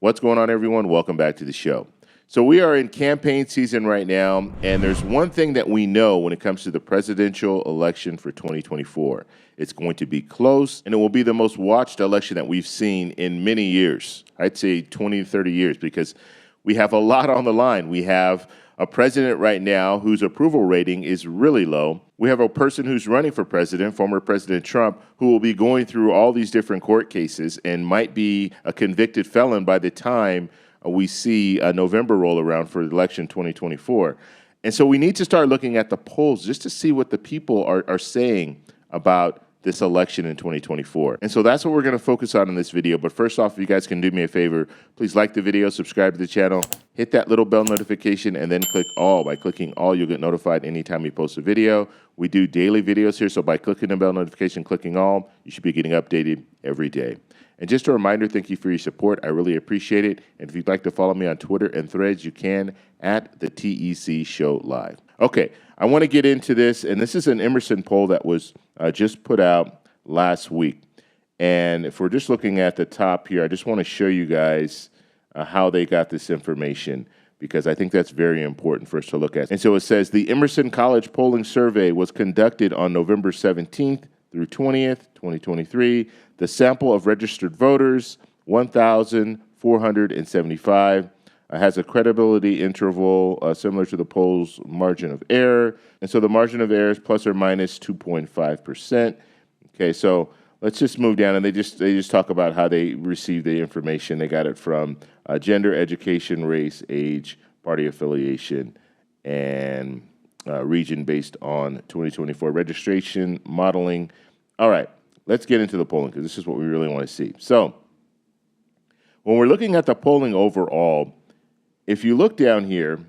What's going on, everyone? Welcome back to the show. So we are in campaign season right now, and there's one thing that we know when it comes to the presidential election for 2024. It's going to be close, and it will be the most watched election that we've seen in many years. I'd say 20 to 30 years, because we have a lot on the line. We have a president right now whose approval rating is really low. We have a person who's running for president, former President Trump, who will be going through all these different court cases and might be a convicted felon by the time we see a November roll around for election 2024. And so we need to start looking at the polls just to see what the people are saying about this election in 2024. And so that's what we're going to focus on in this video. But first off, if you guys can do me a favor, please like the video, subscribe to the channel, hit that little bell notification, and then click all. By clicking all, you'll get notified anytime we post a video. We do daily videos here, so by clicking the bell notification, clicking all, you should be getting updated every day. And just a reminder, thank you for your support. I really appreciate it. And if you'd like to follow me on Twitter and Threads, you can at the TEC Show Live. Okay, I want to get into this, and this is an Emerson poll that was just put out last week. And if we're just looking at the top here, I just want to show you guys how they got this information, because I think that's very important for us to look at. And so it says, the Emerson College Polling Survey was conducted on November 17th through 20th, 2023. The sample of registered voters, 1,475, has a credibility interval similar to the poll's margin of error. And so the margin of error is plus or minus 2.5%. Okay, so let's just move down, and they just talk about how they received the information. They got it from gender, education, race, age, party affiliation, and region based on 2024 registration modeling. All right, let's get into the polling, because this is what we really want to see. So when we're looking at the polling overall, if you look down here,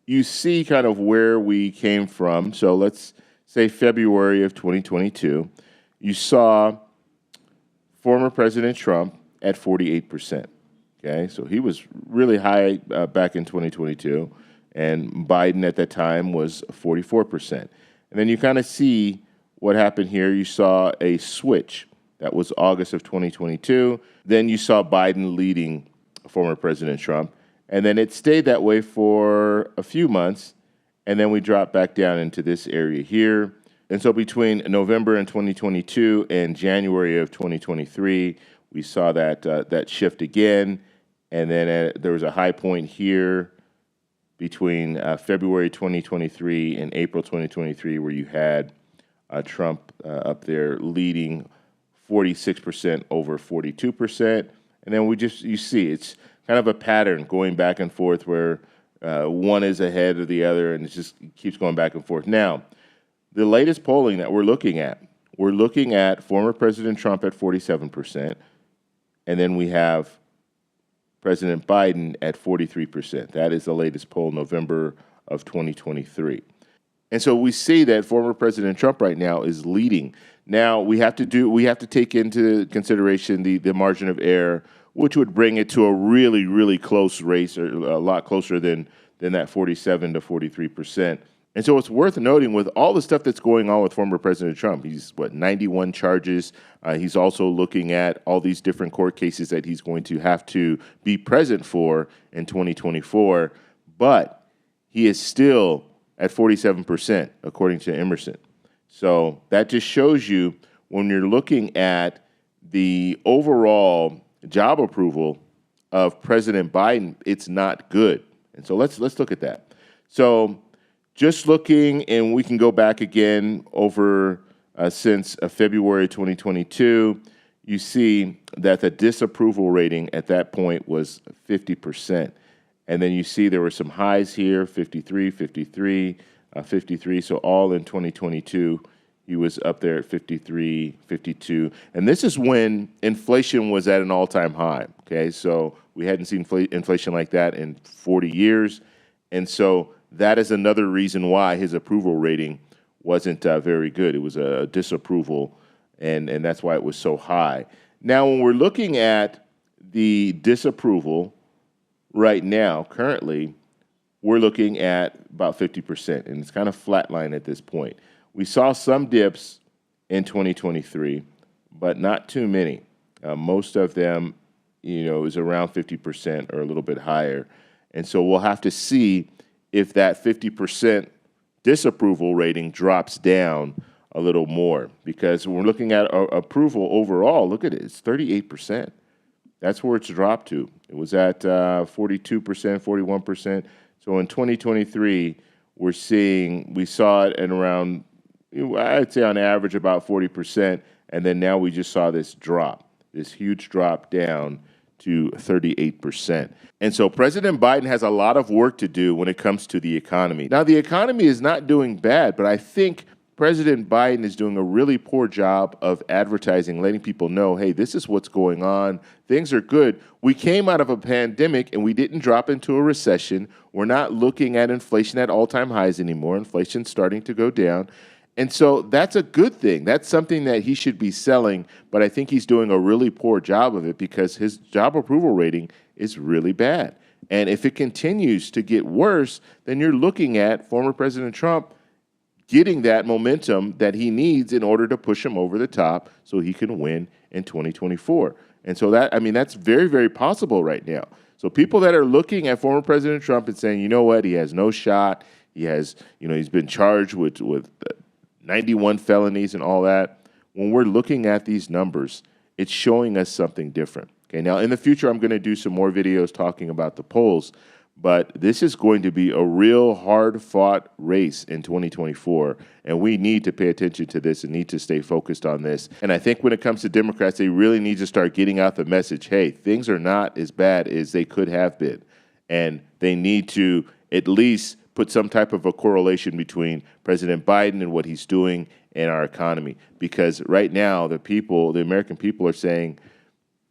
you see kind of where we came from. So let's say February of 2022, you saw former President Trump at 48%. Okay, so he was really high back in 2022, and Biden at that time was 44%. And then you kind of see what happened here. You saw a switch. That was August of 2022. Then you saw Biden leading former President Trump, and then it stayed that way for a few months, and then we dropped back down into this area here. And so between November in 2022 and January of 2023, we saw that shift again, and then there was a high point here between February 2023 and April 2023, where you had Trump up there leading 46% over 42%. And then you see it's kind of a pattern going back and forth where one is ahead of the other, and it just keeps going back and forth. Now, the latest polling that we're looking at former President Trump at 47%, and then we have President Biden at 43%. That is the latest poll, November of 2023. And so we see that former President Trump right now is leading. Now we have to take into consideration the margin of error, which would bring it to a really, really close race, or a lot closer than that 47 to 43%. And so it's worth noting, with all the stuff that's going on with former President Trump, he's 91 charges. He's also looking at all these different court cases that he's going to have to be present for in 2024. But he is still at 47%, according to Emerson. So that just shows you, when you're looking at the overall job approval of President Biden, it's not good. And so let's look at that. So just looking, and we can go back again over since February 2022, you see that the disapproval rating at that point was 50%. And then you see there were some highs here, 53, 53, 53. So all in 2022, he was up there at 53, 52. And this is when inflation was at an all-time high, okay? So we hadn't seen inflation like that in 40 years. And so that is another reason why his approval rating wasn't very good. It was a disapproval, and that's why it was so high. Now, when we're looking at the disapproval right now, currently, we're looking at about 50%, and it's kind of flatline at this point. We saw some dips in 2023, but not too many. Most of them, is around 50% or a little bit higher. And so we'll have to see if that 50% disapproval rating drops down a little more, because we're looking at approval overall. Look at it, it's 38%. That's where it's dropped to. It was at 42%, 41%. So in 2023, we saw it at around, I'd say on average about 40%, and then now we just saw this drop, this huge drop down to 38%. And so President Biden has a lot of work to do when it comes to the economy. Now, the economy is not doing bad, but I think President Biden is doing a really poor job of advertising, letting people know, hey, this is what's going on. Things are good. We came out of a pandemic and we didn't drop into a recession. We're not looking at inflation at all-time highs anymore. Inflation's starting to go down. And so that's a good thing. That's something that he should be selling, but I think he's doing a really poor job of it because his job approval rating is really bad. And if it continues to get worse, then you're looking at former President Trump getting that momentum that he needs in order to push him over the top so he can win in 2024. And so that's very, very possible right now. So people that are looking at former President Trump and saying, you know what, he has no shot. He has, he's been charged with 91 felonies and all that. When we're looking at these numbers, it's showing us something different. Okay, now in the future, I'm going to do some more videos talking about the polls, but this is going to be a real hard-fought race in 2024, and we need to pay attention to this and need to stay focused on this. And I think when it comes to Democrats, they really need to start getting out the message, hey, things are not as bad as they could have been, and they need to at least put some type of a correlation between President Biden and what he's doing in our economy, because right now the American people are saying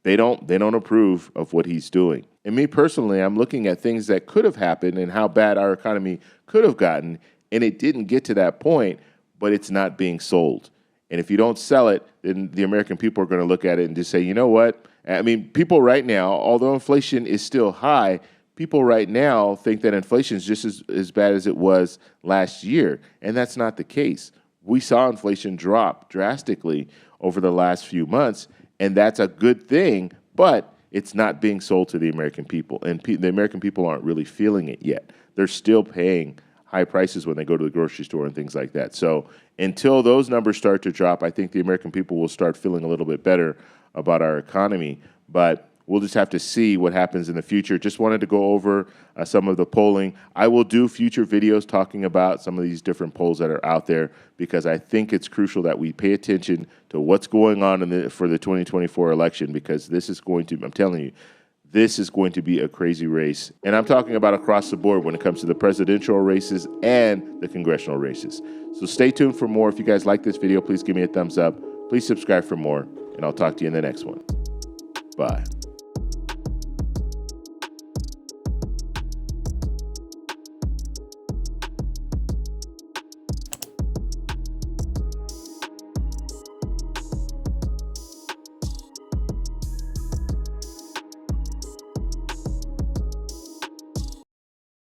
they don't approve of what he's doing. And me personally, I'm looking at things that could have happened and how bad our economy could have gotten, and it didn't get to that point, but it's not being sold. And if you don't sell it, then the American people are going to look at it and just say, you know what? I mean, people right now, although inflation is still high, people right now think that inflation is just as bad as it was last year, and that's not the case. We saw inflation drop drastically over the last few months, and that's a good thing, but it's not being sold to the American people, and the American people aren't really feeling it yet. They're still paying high prices when they go to the grocery store and things like that. So until those numbers start to drop, I think the American people will start feeling a little bit better about our economy, but we'll just have to see what happens in the future. Just wanted to go over some of the polling. I will do future videos talking about some of these different polls that are out there, because I think it's crucial that we pay attention to what's going on for the 2024 election, because this is going to, I'm telling you, this is going to be a crazy race. And I'm talking about across the board when it comes to the presidential races and the congressional races. So stay tuned for more. If you guys like this video, please give me a thumbs up. Please subscribe for more, and I'll talk to you in the next one. Bye.